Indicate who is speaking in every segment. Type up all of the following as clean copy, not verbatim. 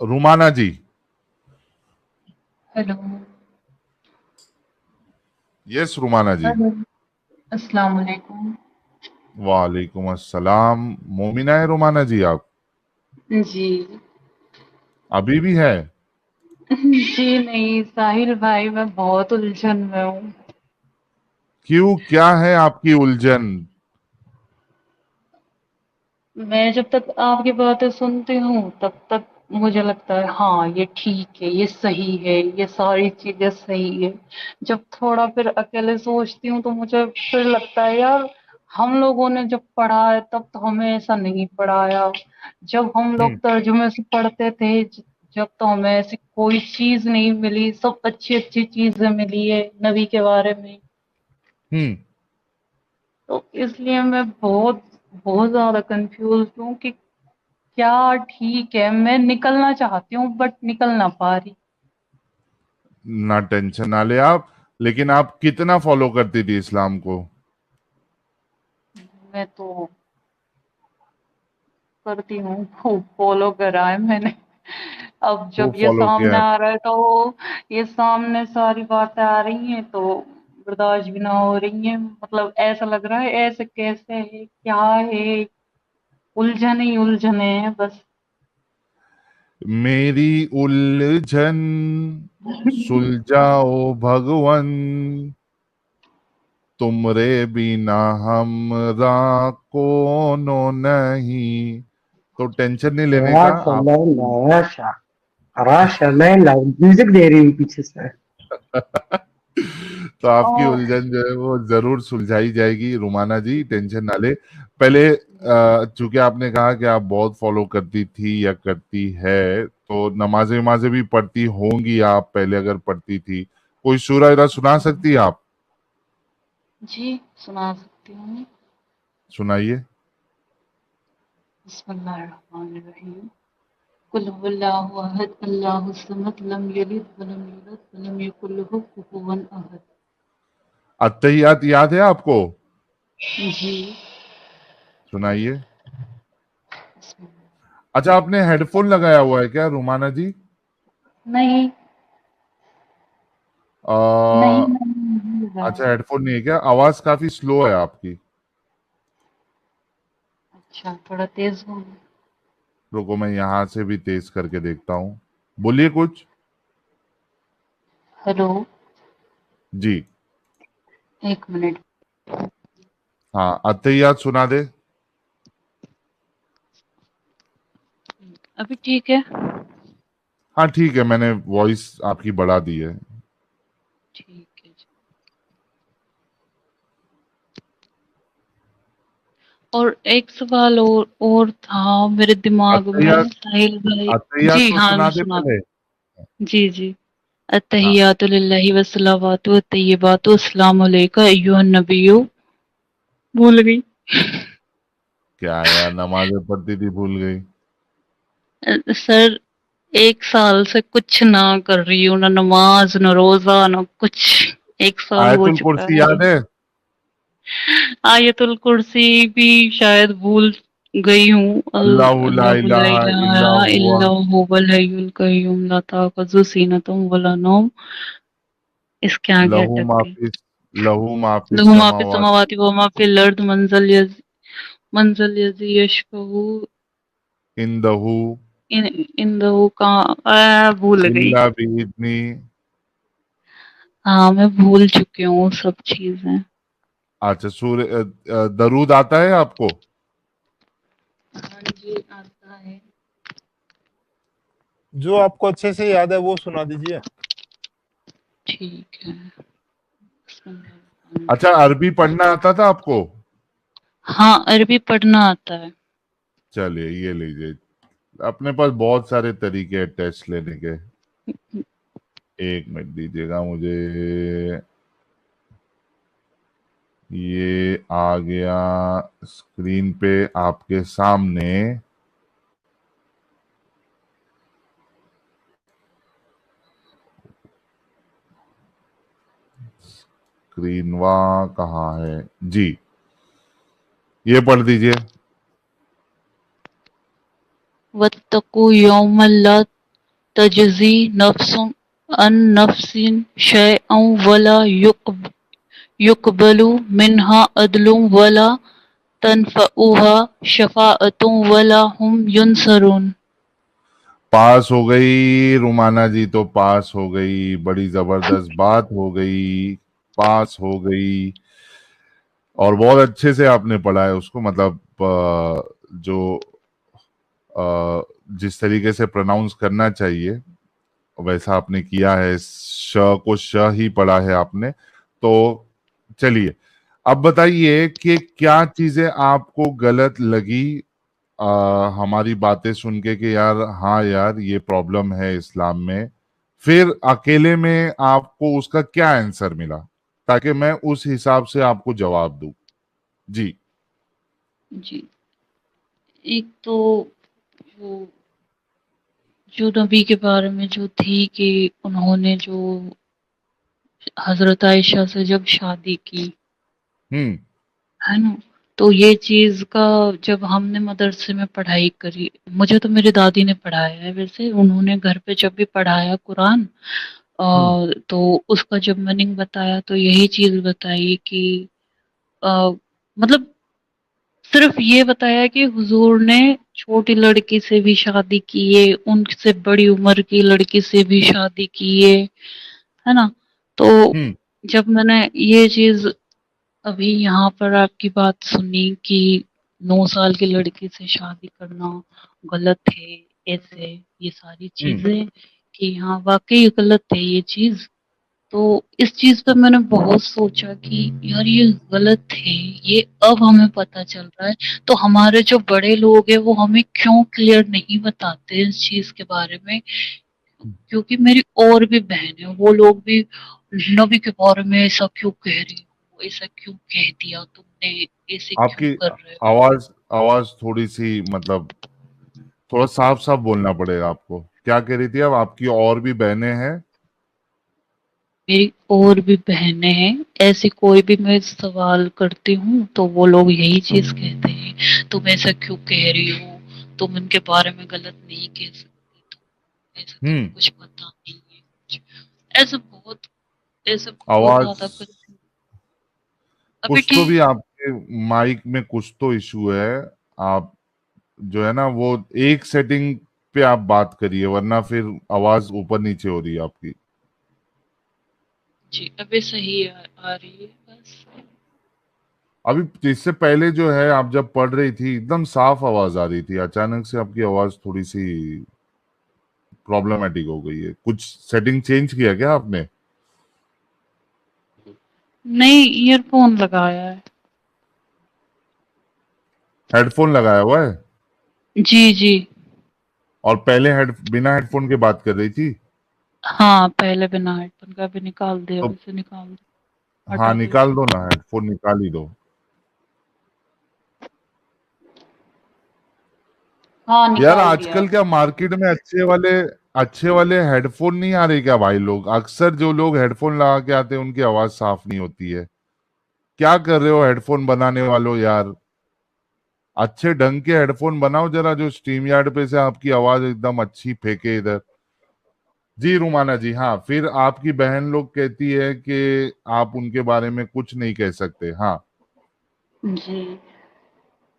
Speaker 1: رومانہ جی.
Speaker 2: Hello.
Speaker 1: یس رومانہ جی.
Speaker 2: Hello. السلام علیکم.
Speaker 1: وعلیکم السلام. مومنہ ہے رومانہ جی آپ؟
Speaker 2: جی.
Speaker 1: ابھی بھی ہے؟
Speaker 2: جی نہیں ساحل بھائی، میں بہت الجھن میں ہوں.
Speaker 1: کیوں، کیا ہے آپ کی الجھن؟
Speaker 2: میں جب تک آپ کی باتیں سنتی ہوں تب تک مجھے لگتا ہے ہاں یہ ٹھیک ہے، یہ صحیح ہے، یہ ساری چیزیں صحیح ہے. جب تھوڑا پھر اکیلے سوچتی ہوں تو مجھے پھر لگتا ہے یار ہم لوگوں نے جب پڑھا ہے تب تو ہمیں ایسا نہیں پڑھایا. جب ہم لوگ
Speaker 1: ہوں
Speaker 2: ترجمے سے پڑھتے تھے جب تو ہمیں ایسی کوئی چیز نہیں ملی، سب اچھی اچھی چیزیں ملی ہے نبی کے بارے میں.
Speaker 1: ہوں
Speaker 2: تو اس لیے میں بہت بہت زیادہ کنفیوز ہوں کہ کیا ٹھیک ہے. میں نکلنا چاہتی ہوں بٹ نکل نہ پا رہی.
Speaker 1: نہ ٹینشن نہ لے آپ. لیکن آپ کتنا فالو کرتی تھی اسلام کو؟
Speaker 2: میں تو کرتی ہوں، خوب فالو کرا ہے میں نے. اب
Speaker 1: خوب
Speaker 2: جب یہ
Speaker 1: فالو
Speaker 2: سامنے
Speaker 1: کیا.
Speaker 2: آ رہا ہے تو یہ سامنے ساری باتیں آ رہی ہیں تو برداشت بھی نہ ہو رہی ہیں. مطلب ایسا لگ رہا ہے ایسے کیسے ہے، کیا ہے، الجھن ہی الجھنے ہیں بس.
Speaker 1: میری الجھن سلجھاؤ بھگون، تمرے بنا ہمراہ کونو نہیں. تو ٹینشن نہیں لینے کا
Speaker 3: ماشاء
Speaker 1: آپ.
Speaker 3: اللہ ماشاء ماشاء اللہ میوزک دے رہی ہوں پیچھے سے.
Speaker 1: تو آپ کی
Speaker 2: اور
Speaker 1: الجھن جو ہے وہ ضرور سلجھائی جائے گی رومانہ جی، ٹینشن نہ لے. پہلے چونکہ آپ نے کہا کہ آپ بہت فالو کرتی تھی یا کرتی ہے، تو نمازیں ومازیں بھی پڑھتی ہوں گی آپ پہلے اگر پڑھتی تھی. کوئی سورہ ارا سنا سکتی آپ؟
Speaker 2: جی سنا سکتی ہوں.
Speaker 1: سنائیے.
Speaker 2: بسم اللہ الرحمن الرحیم. قل هو اللہ احد اللہ الصمد لم یلد ولم یولد ولم یکن له کفوا احد.
Speaker 1: اتحیات یاد ہے آپ کو؟
Speaker 2: جی.
Speaker 1: سنائیے.
Speaker 2: بسم اللہ.
Speaker 1: اچھا آپ نے ہیڈ فون لگایا ہوا ہے کیا رومانہ جی؟
Speaker 2: نہیں
Speaker 1: آ،
Speaker 2: نہیں نہیں نہیں.
Speaker 1: اچھا ہیڈ فون نہیں ہے کیا؟ آواز کافی سلو ہے آپ کی.
Speaker 2: اچھا تھوڑا تیز ہو.
Speaker 1: رکو میں یہاں سے بھی تیز کر کے دیکھتا ہوں. بولیے کچھ.
Speaker 2: ہیلو.
Speaker 1: جی.
Speaker 2: ایک منٹ.
Speaker 1: ہاں اتحیات سنا دے.
Speaker 2: ابھی ٹھیک ہے؟
Speaker 1: ہاں ٹھیک ہے، میں نے وائس آپ کی بڑھا دی ہے.
Speaker 2: ٹھیک ہے جی. اور ایک سوال اور تھا میرے دماغ میں
Speaker 1: اتحیات
Speaker 2: ساحل بھائی.
Speaker 1: اتحیات
Speaker 2: جی
Speaker 1: تو
Speaker 2: ہاں
Speaker 1: سنا
Speaker 2: میں
Speaker 1: دے
Speaker 2: سنا
Speaker 1: پہلے.
Speaker 2: دوں. جی جی.
Speaker 1: ہاں
Speaker 2: التحیات للہ والصلوات والطیبات السلام علیک ایھا النبی. بھول گئی.
Speaker 1: کیا یار نمازیں پڑھتی تھی بھول گئی؟
Speaker 2: سر ایک سال سے کچھ نہ کر رہی ہوں، نہ نماز نہ روزہ نہ کچھ. ایک سال
Speaker 1: آیت
Speaker 2: ہو چکا
Speaker 1: الکرسی
Speaker 2: ہے.
Speaker 1: یاد ہے؟
Speaker 2: آیت الکرسی بھی شاید بھول گئی ہوں.
Speaker 1: اللہ لا
Speaker 2: اللہ لا
Speaker 1: الہ الا
Speaker 2: الہ
Speaker 1: ہوا
Speaker 2: الا هو الحی القیوم لا تأخذہ سینۃ ولا نوم. اس کے آگے
Speaker 1: لہو
Speaker 2: اٹک
Speaker 1: ما
Speaker 2: گئی.
Speaker 1: فی لہو ما فی
Speaker 2: لہ ما فی
Speaker 1: السماوات.
Speaker 2: السماوات و ما فی الارض منزل یزی یشفع
Speaker 1: اندہ
Speaker 2: اندہ کا بھول گئی.
Speaker 1: الا باذنی.
Speaker 2: ہاں میں بھول چکی ہوں سب چیزیں.
Speaker 1: اچھا درود آتا ہے آپ کو؟
Speaker 2: ہاں جی آتا ہے.
Speaker 4: جو آپ کو اچھے سے یاد ہے وہ سنا دیجیے.
Speaker 2: ٹھیک ہے.
Speaker 1: اچھا عربی پڑھنا آتا تھا آپ کو؟
Speaker 2: ہاں عربی پڑھنا آتا ہے.
Speaker 1: چلیے یہ لیجیے. اپنے پاس بہت سارے طریقے ہیں ٹیسٹ لینے کے. ایک منٹ دیجیے گا مجھے. یہ آ گیا اسکرین پہ آپ کے سامنے. اسکرینوا کہاں ہے جی؟ یہ پڑھ دیجیے.
Speaker 2: واتقوا یوما لا تجزی نفس عن نفس شیئا ولا يقبل منها عدل ولا تنفعها شفاعة ولا هم ينصرون.
Speaker 1: پاس ہو گئی رومانہ جی، تو پاس ہو گئی، بڑی زبردست بات ہو گئی، پاس ہو گئی، اور بہت اچھے سے آپ نے پڑھا ہے اس کو، مطلب جو جس طریقے سے پروناؤنس کرنا چاہیے ویسا آپ نے کیا ہے، ش کو ش ہی پڑھا ہے آپ نے. تو چلیے اب بتائیے کہ کیا چیزیں آپ کو غلط لگی ہماری باتیں سن کے کہ یار ہاں یار یہ پرابلم ہے اسلام میں، پھر اکیلے میں آپ کو اس کا کیا آنسر ملا تاکہ میں اس حساب سے آپ کو جواب دوں. جی
Speaker 2: جی، ایک تو جو نبی کے بارے میں جو تھی کہ انہوں نے جو حضرت عائشہ سے جب شادی کی ہے نا، تو یہ چیز کا جب ہم نے مدرسے میں پڑھائی کری، مجھے تو میری دادی نے پڑھایا ہے، ویسے انہوں نے گھر پہ جب بھی پڑھایا قرآن تو اس کا جب میننگ بتایا تو یہی چیز بتائی کہ مطلب صرف یہ بتایا کہ حضور نے چھوٹی لڑکی سے بھی شادی کیے، ان سے بڑی عمر کی لڑکی سے بھی شادی کیے، ہے نا. تو جب میں نے یہ چیز ابھی یہاں پر آپ کی بات سنی کہ 9 سال کی لڑکی سے شادی کرنا غلط ہے، ایسے یہ ساری چیزیں کہ ہاں واقعی غلط ہے یہ چیز. تو اس چیز پہ میں نے بہت سوچا کہ یار یہ غلط ہے، یہ اب ہمیں پتہ چل رہا ہے. تو ہمارے جو بڑے لوگ ہیں وہ ہمیں کیوں کلیئر نہیں بتاتے اس چیز کے بارے میں؟ کیونکہ میری اور بھی بہن ہے، وہ لوگ بھی نبی کے بارے میں ایسا کیوں کہہ رہی ہو، ایسا کیوں کہہ دیا تم نے، ایسے
Speaker 1: آپ
Speaker 2: کیوں
Speaker 1: کی
Speaker 2: کر رہے ہو.
Speaker 1: آواز تھوڑی سی مطلب تھوڑا صاف صاف بولنا پڑے گا آپ کو. کیا کہہ رہی تھی اب آپ کی اور بھی بہنیں ہیں؟
Speaker 2: میری اور بھی بہنیں ہیں، ایسی کوئی بھی میں سوال کرتی ہوں تو وہ لوگ یہی چیز کہتے ہیں تم ایسا کیوں کہہ رہی ہو، تم ان کے بارے میں غلط نہیں کہہ سکتی، ایسا تمہیں کچھ پتا نہیں ہے کچھ ایسا بہت
Speaker 1: آواز
Speaker 2: زیادہ کچھ. ابھی
Speaker 1: کچھ تو
Speaker 2: ٹھیک.
Speaker 1: بھی آپ کے مائک میں کچھ تو ایشو ہے. آپ جو ہے نا وہ ایک سیٹنگ پہ آپ بات کریے ورنہ پھر آواز اوپر نیچے ہو رہی ہے آپ کی.
Speaker 2: جی ابھی صحیح آ رہی ہے بس.
Speaker 1: ابھی اس سے پہلے جو ہے آپ جب پڑھ رہی تھی ایک دم صاف آواز آ رہی تھی، اچانک سے آپ کی آواز تھوڑی سی پرابلمٹک ہو گئی ہے. کچھ سیٹنگ چینج کیا کیا آپ نے؟
Speaker 2: نہیں، ایئر فون لگایا ہے.
Speaker 1: ہیڈ فون لگایا ہوا ہے؟
Speaker 2: جی جی.
Speaker 1: اور پہلے بنا ہیڈ فون کے بات کر رہی تھی؟
Speaker 2: ہاں پہلے بنا ہیڈ فون کا بھی نکال دیا،
Speaker 1: تو
Speaker 2: ابھی سے نکال دیا،
Speaker 1: ہاں
Speaker 2: ہٹا دیا.
Speaker 1: نکال دو نا، ہیڈ فون نکال ہی دو.
Speaker 2: ہاں
Speaker 1: یار
Speaker 2: نکال
Speaker 1: آج
Speaker 2: دیا.
Speaker 1: کل کیا مارکیٹ میں اچھے والے ہیڈ فون نہیں آ رہے کیا بھائی؟ لوگ اکثر جو لوگ ہیڈ فون لگا کے آتے ہیں ان کی آواز صاف نہیں ہوتی ہے. کیا کر رہے ہو ہیڈ فون بنانے والوں یار؟ اچھے ڈھنگ کے ہیڈ فون بناؤ ذرا، جو اسٹریم یارڈ پہ سے آپ کی آواز ایک دم اچھی پھینکے ادھر. جی رومانہ جی، ہاں پھر آپ کی بہن لوگ کہتی ہے کہ آپ ان کے بارے میں کچھ نہیں کہہ سکتے. ہاں
Speaker 2: جی.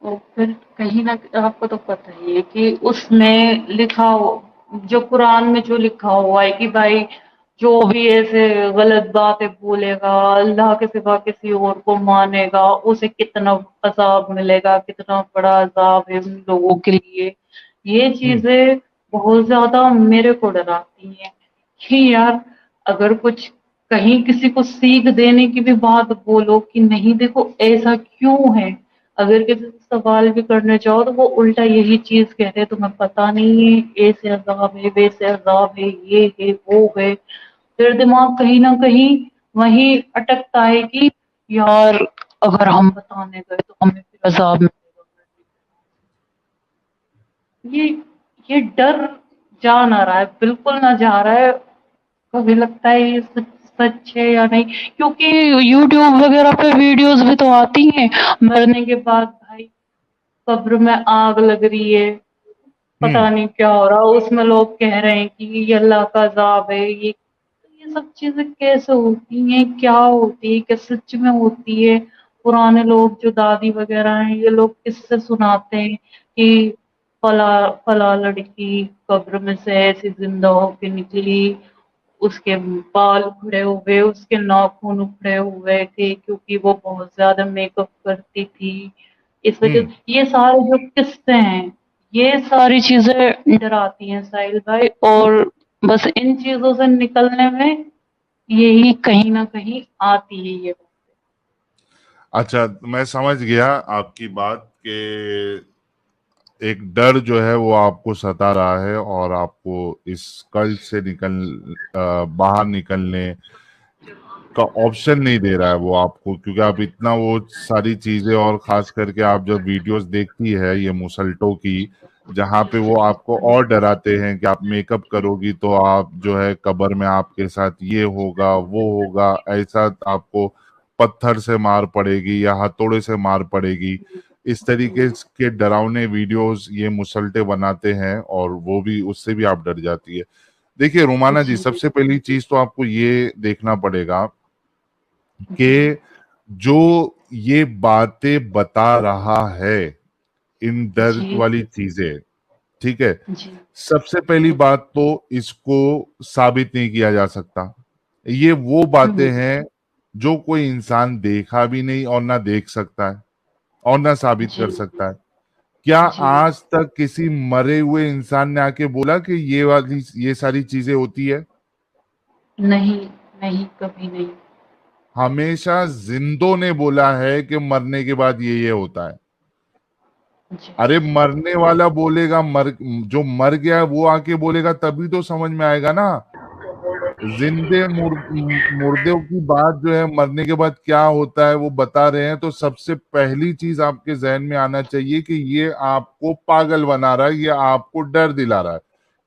Speaker 2: اور پھر کہیں نہ آپ کو تو پتہ ہی ہے کہ اس نے لکھا ہو جو قرآن میں جو لکھا ہوا ہے کہ بھائی جو بھی ایسے غلط باتیں بولے گا، اللہ کے سوا کسی اور کو مانے گا، اسے کتنا عذاب ملے گا، کتنا بڑا عذاب ہے ان لوگوں کے لیے. یہ چیزیں بہت زیادہ میرے کو ڈراتی ہیں کہ یار اگر کچھ کہیں کسی کو سیکھ دینے کی بھی بات بولو کہ نہیں دیکھو ایسا کیوں ہے، اگر کسی سے سوال بھی کرنے جاؤ تو وہ الٹا یہی چیز کہتے ہیں تمہیں پتہ نہیں ہے، ایسے عذاب ہے، ویسے عذاب ہے، یہ ہے وہ ہے. پھر دماغ کہیں نہ کہیں وہیں اٹکتا ہے کہ یار اگر ہم بتانے گئے تو ہمیں پھر عذاب ملے گا. یہ ڈر جا نہ رہا ہے، بالکل نہ جا رہا ہے. کبھی لگتا ہے یہ سچ ہے یا نہیں، کیونکہ یوٹیوب وغیرہ پہ ویڈیوز بھی تو آتی ہیں مرنے کے بعد بھائی قبر میں آگ لگ رہی ہے، پتہ نہیں کیا ہو رہا، اس میں لوگ کہہ رہے ہیں کہ یہ اللہ کا عذاب ہے، یہ سب چیزیں کیسے ہوتی ہیں، کیا ہوتی ہے، کیا سچ میں ہوتی ہے؟ پرانے لوگ جو دادی وغیرہ ہیں یہ لوگ کس سے سناتے ہیں کہ فلاں لڑکی قبر میں سے ایسی زندہ ہو کے نکلی، اس کے بال اکھڑے ہوئے، اس کے ناخن اکھڑے ہوئے تھے کیونکہ وہ بہت زیادہ میک اپ کرتی تھی، اس وجہ یہ سارے جو قصے ہیں یہ ساری چیزیں ڈراتی ہیں ساحل بھائی، اور بس ان چیزوں سے نکلنے میں یہی کہیں نہ کہیں آتی ہے یہ۔
Speaker 1: اچھا، میں سمجھ گیا آپ کی بات کہ ایک ڈر جو ہے وہ آپ کو ستا رہا ہے اور آپ کو اس قرض سے باہر نکلنے کا آپشن نہیں دے رہا ہے وہ آپ کو، کیونکہ آپ اتنا وہ ساری چیزیں، اور خاص کر کے آپ جب ویڈیوز دیکھتی ہے یہ مسلٹوں کی، جہاں پہ وہ آپ کو اور ڈراتے ہیں کہ آپ میک اپ کرو گی تو آپ جو ہے قبر میں آپ کے ساتھ یہ ہوگا وہ ہوگا، ایسا آپ کو پتھر سے مار پڑے گی یا ہتھوڑے سے مار پڑے گی، اس طریقے کے ڈراؤنے ویڈیوز یہ مسلٹے بناتے ہیں اور وہ بھی اس سے بھی آپ ڈر جاتی ہے۔ دیکھیے رومانہ جی، سب سے پہلی چیز تو آپ کو یہ دیکھنا پڑے گا کہ جو یہ باتیں بتا رہا ہے، ان ڈر والی چیزیں، ٹھیک ہے، سب سے پہلی بات تو اس کو ثابت نہیں کیا جا سکتا۔ یہ وہ باتیں ہیں جو کوئی انسان دیکھا بھی نہیں اور نہ دیکھ سکتا ہے اور نہ ثابت کر سکتا ہے۔ کیا آج تک کسی مرے ہوئے انسان نے آ کے بولا کہ یہ ساری چیزیں ہوتی ہے؟
Speaker 2: نہیں، کبھی نہیں۔
Speaker 1: ہمیشہ زندوں نے بولا ہے کہ مرنے کے بعد یہ ہوتا ہے۔ ارے مرنے والا بولے گا، جو مر گیا وہ آ کے بولے گا تبھی تو سمجھ میں آئے گا نا۔ زندے مردوں کی بات جو ہے مرنے کے بعد کیا ہوتا ہے وہ بتا رہے ہیں، تو سب سے پہلی چیز آپ کے ذہن میں آنا چاہیے کہ یہ آپ کو پاگل بنا رہا ہے، یہ آپ کو ڈر دلا رہا ہے،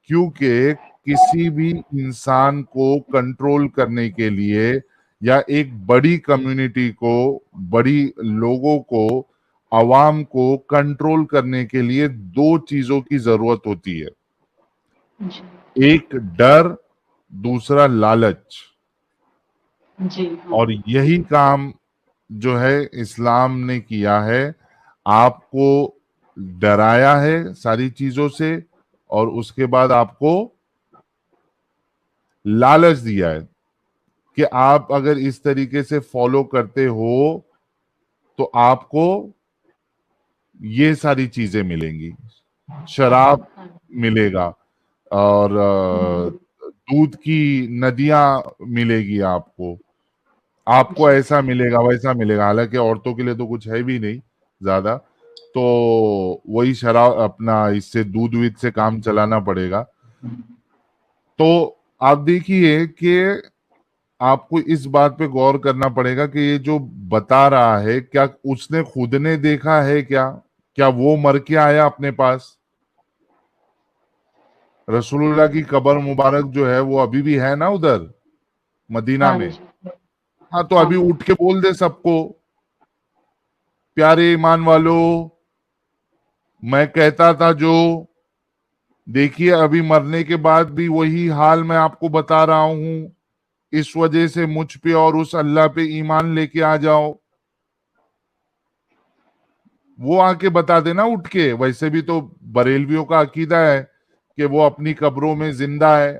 Speaker 1: کیونکہ کسی بھی انسان کو کنٹرول کرنے کے لیے یا ایک بڑی کمیونٹی کو، بڑی لوگوں کو، عوام کو کنٹرول کرنے کے لیے دو چیزوں کی ضرورت ہوتی ہے، ایک ڈر، دوسرا لالچ۔ اور یہی کام جو ہے اسلام نے کیا ہے، آپ کو ڈرایا ہے ساری چیزوں سے، اور اس کے بعد آپ کو لالچ دیا ہے کہ آپ اگر اس طریقے سے فالو کرتے ہو تو آپ کو یہ ساری چیزیں ملیں گی، شراب ملے گا، اور دودھ کی ندیاں ملے گی، آپ کو ایسا ملے گا ویسا ملے گا، حالانکہ عورتوں کے لیے تو کچھ ہے بھی نہیں زیادہ، تو وہی شراب اپنا اس سے دودھ سے کام چلانا پڑے گا۔ تو آپ دیکھیے کہ آپ کو اس بات پہ غور کرنا پڑے گا کہ یہ جو بتا رہا ہے کیا اس نے خود نے دیکھا ہے، کیا وہ مر کے آیا اپنے پاس؟ رسول اللہ کی قبر مبارک جو ہے وہ ابھی بھی ہے نا ادھر مدینہ میں، ہاں تو ابھی اٹھ کے بول دے سب کو، پیارے ایمان والو، میں کہتا تھا جو، دیکھیے ابھی مرنے کے بعد بھی وہی حال میں آپ کو بتا رہا ہوں، اس وجہ سے مجھ پہ اور اس اللہ پہ ایمان لے کے آ جاؤ۔ وہ آ کے بتا دینا اٹھ کے۔ ویسے بھی تو بریلویوں کا عقیدہ ہے کہ وہ اپنی قبروں میں زندہ ہے،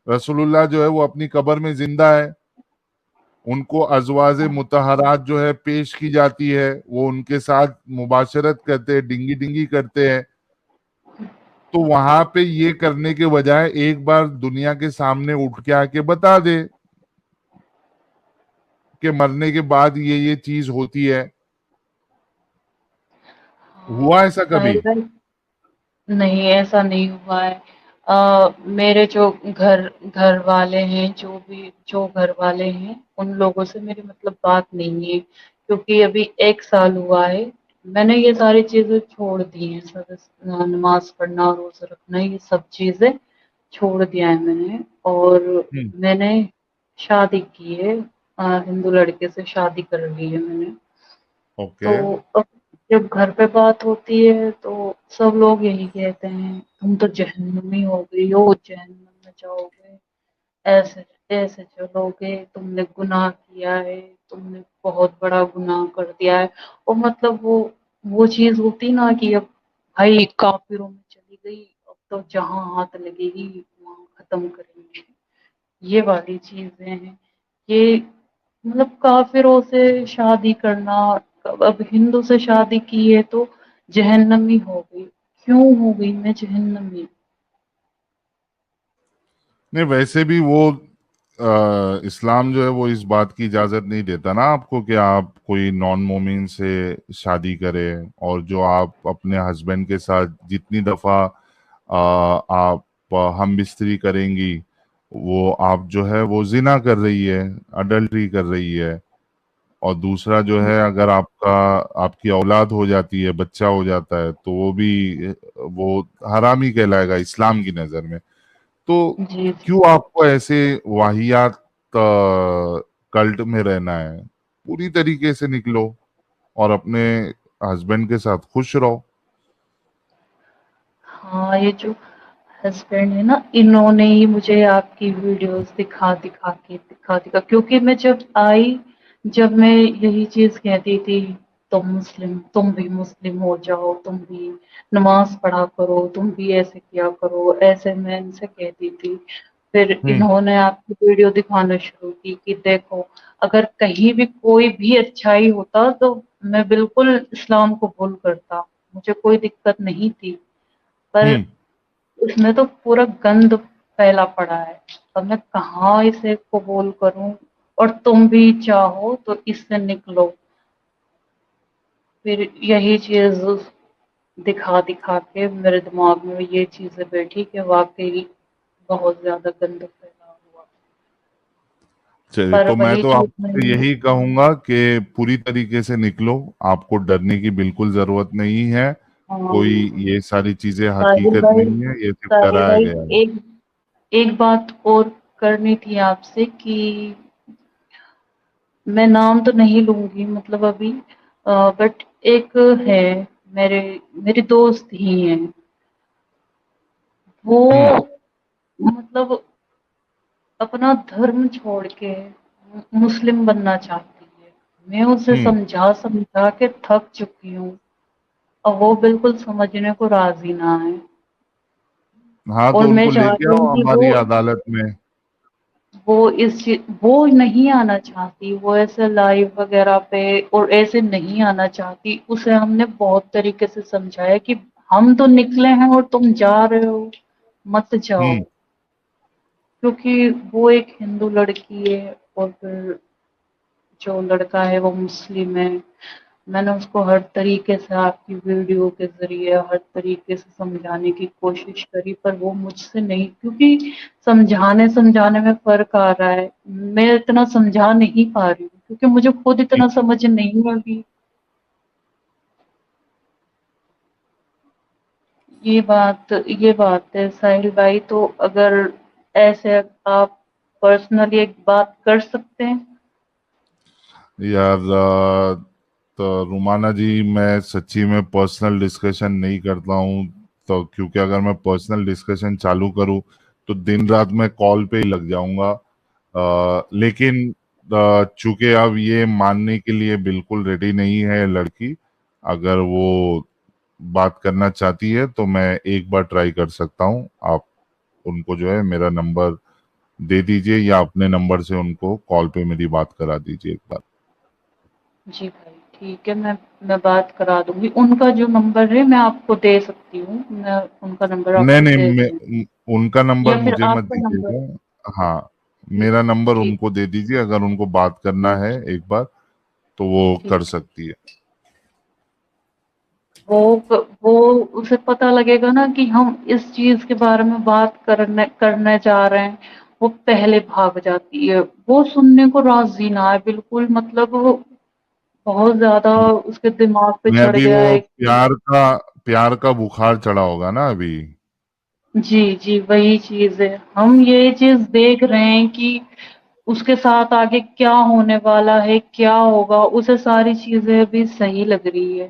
Speaker 1: رسول اللہ جو ہے وہ اپنی قبر میں زندہ ہے، ان کو ازواج مطہرات جو ہے پیش کی جاتی ہے، وہ ان کے ساتھ مباشرت کرتے ہیں، ڈنگی ڈنگی کرتے ہیں، تو وہاں پہ یہ کرنے کے بجائے ایک بار دنیا کے سامنے اٹھ کے آ کے بتا دے کہ مرنے کے بعد یہ چیز ہوتی ہے۔ ہوا ایسا کبھی؟
Speaker 2: نہیں، ایسا نہیں ہوا ہے۔ میرے جو گھر والے ہیں، جو گھر والے ہیں ان لوگوں سے میری مطلب بات نہیں ہے، کیونکہ ابھی 1 سال ہوا ہے، میں نے یہ ساری چیزیں چھوڑ دی ہیں، سب نماز پڑھنا، روزہ رکھنا، یہ سب چیزیں چھوڑ دیا ہے میں نے، اور میں نے شادی کی ہے، ہندو لڑکے سے شادی کر لی ہے میں نے۔
Speaker 1: اوکے۔
Speaker 2: تو جب گھر پہ بات ہوتی ہے تو سب لوگ یہی کہتے ہیں تم تو جہنمی ہو گئی ہو، جہنم میں جاؤ گے، ایسے ایسے چلو گے، تم نے گناہ کیا ہے، تم نے بہت بڑا گناہ کر دیا ہے۔ اور مطلب وہ چیز ہوتی نا کہ اب بھائی کافروں میں چلی گئی، اب تو جہاں ہاتھ لگے گی وہاں ختم کریں گے، یہ والی چیزیں ہیں۔ یہ مطلب کافروں سے شادی کرنا، اب ہندو سے شادی کی ہے تو جہنمی ہو گئی، کیوں ہو گئی میں جہنمی؟
Speaker 1: نہیں ویسے بھی وہ اسلام جو ہے وہ اس بات کی اجازت نہیں دیتا نا آپ کو کہ آپ کوئی نان مومن سے شادی کریں، اور جو آپ اپنے ہسبینڈ کے ساتھ جتنی دفعہ آپ ہم بستری کریں گی، وہ آپ جو ہے وہ زنا کر رہی ہے، اڈلٹری کر رہی ہے۔ اور دوسرا جو ہے اگر آپ کی اولاد ہو جاتی ہے، بچہ ہو جاتا ہے، تو وہ حرامی کہلائے گا اسلام کی نظر میں۔ تو
Speaker 2: جی جی
Speaker 1: کیوں آپ کو ایسے واہیات کلٹ میں رہنا ہے؟ پوری طریقے سے نکلو اور اپنے ہسبینڈ کے ساتھ خوش رہو۔
Speaker 2: ہاں، یہ جو ہسبینڈ ہے نا، انہوں نے ہی مجھے آپ کی ویڈیوز دکھا کیونکہ میں جب میں یہی چیز کہتی تھی تم بھی مسلم ہو جاؤ، تم بھی نماز پڑھا کرو، تم بھی ایسے کیا کرو، ایسے میں ان سے کہتی تھی۔ پھر
Speaker 1: ہوں
Speaker 2: انہوں نے آپ کی ویڈیو دکھانا شروع کی کہ دیکھو اگر کہیں بھی کوئی بھی اچھائی ہوتا تو میں بالکل اسلام قبول کرتا، مجھے کوئی دقت نہیں تھی، پر
Speaker 1: ہوں
Speaker 2: اس میں تو پورا گند پھیلا پڑا ہے، اب میں کہاں اسے قبول کروں؟ اور تم بھی چاہو تو اس سے نکلو۔ پھر یہی چیز دکھا کے میرے دماغ میں یہ چیزیں بیٹھی کہ واقعی بہت زیادہ گند پھیلا ہوا۔
Speaker 1: چلیے،
Speaker 2: پر
Speaker 1: تو میں
Speaker 2: وہی
Speaker 1: تو آپ
Speaker 2: چیز
Speaker 1: سے
Speaker 2: نہیں
Speaker 1: یہی کہوں گا کہ پوری طریقے سے نکلو، آپ کو ڈرنے کی بالکل ضرورت نہیں ہے۔ کوئی یہ ساری چیزیں
Speaker 2: ساحل
Speaker 1: حقیقت
Speaker 2: بھائی
Speaker 1: نہیں ہے، یہ صرف
Speaker 2: ساحل
Speaker 1: ڈرایا
Speaker 2: بھائی
Speaker 1: گیا ہے۔
Speaker 2: ایک بات اور کرنی تھی آپ سے کہ میں نام تو نہیں لوں گی مطلب ابھی، بٹ ایک ہے میری دوست ہی ہیں، وہ
Speaker 1: ہوں
Speaker 2: مطلب اپنا دھرم چھوڑ کے مسلم بننا چاہتی ہے۔ میں اسے
Speaker 1: ہوں
Speaker 2: سمجھا کے تھک چکی ہوں، اور وہ بالکل سمجھنے کو راضی نہ ہے۔
Speaker 1: ہاں،
Speaker 2: اور
Speaker 1: تو ان
Speaker 2: میں
Speaker 1: کو لے کے
Speaker 2: چاہتی
Speaker 1: آؤ
Speaker 2: ہوں کہ
Speaker 1: ہماری عدالت میں۔
Speaker 2: وہ نہیں آنا چاہتی، وہ ایسے لائیو وغیرہ پہ اور ایسے نہیں آنا چاہتی۔ اسے ہم نے بہت طریقے سے سمجھایا کہ ہم تو نکلے ہیں اور تم جا رہے ہو، مت جاؤ،
Speaker 1: ہوں
Speaker 2: کیونکہ وہ ایک ہندو لڑکی ہے اور پھر جو لڑکا ہے وہ مسلم ہے۔ میں نے اس کو ہر طریقے سے آپ کی ویڈیو کے ذریعے ہر طریقے سے سمجھانے کی کوشش کری، پر وہ مجھ سے نہیں، کیونکہ سمجھانے میں فرق آ رہا ہے۔ میں اتنا سمجھا نہیں پا رہی ہوں کیونکہ مجھے خود اتنا سمجھ نہیں آگی۔ یہ بات ہے ساحل بھائی، تو اگر ایسے آپ پرسنلی ایک بات کر سکتے ہیں۔
Speaker 1: یار تو رومانہ جی، میں سچی میں پرسنل ڈسکشن نہیں کرتا ہوں، تو کیونکہ اگر میں پرسنل ڈسکشن چالو کروں تو دن رات میں کال پہ ہی لگ جاؤں گا۔ لیکن چونکہ اب یہ ماننے کے لیے بالکل ریڈی نہیں ہے لڑکی، اگر وہ بات کرنا چاہتی ہے تو میں ایک بار ٹرائی کر سکتا ہوں۔ آپ ان کو جو ہے میرا نمبر دے دیجئے، یا اپنے نمبر سے ان کو کال پہ میری بات کرا دیجئے ایک بار۔
Speaker 2: جی بھائی ٹھیک ہے، میں بات کرا دوں گی۔ ان کا جو نمبر ہے میں آپ کو دے سکتی ہوں، میں ان کا نمبر آپ
Speaker 1: نہیں
Speaker 2: کو دے
Speaker 1: نہیں،
Speaker 2: دوں گی،
Speaker 1: ان کا نمبر
Speaker 2: یا پھر
Speaker 1: مجھے مت
Speaker 2: آپ کا
Speaker 1: دیجیے
Speaker 2: نمبر۔
Speaker 1: گا۔ ہاں،
Speaker 2: ٹھیک
Speaker 1: میرا نمبر ان
Speaker 2: ٹھیک
Speaker 1: کو دے دیجیے، اگر ان کو بات کرنا ہے ایک بار تو وہ کر
Speaker 2: ٹھیک
Speaker 1: سکتی ہے۔
Speaker 2: وہ اسے پتہ لگے گا نا کہ ہم اس چیز کے بارے میں بات کرنے جا رہے ہیں، وہ پہلے بھاگ جاتی ہے، وہ سننے کو راضی نہ ہے بالکل، مطلب بہت زیادہ اس کے دماغ پہ
Speaker 1: میں
Speaker 2: چڑھ
Speaker 1: ابھی
Speaker 2: گیا
Speaker 1: وہ
Speaker 2: ہے۔
Speaker 1: پیار کا بخار چڑھا ہوگا نا ابھی۔
Speaker 2: جی جی وہی چیز ہے، ہم یہ چیز دیکھ رہے ہیں کہ اس کے ساتھ آگے کیا ہونے والا ہے، کیا ہوگا، اسے ساری چیزیں بھی صحیح لگ رہی ہے۔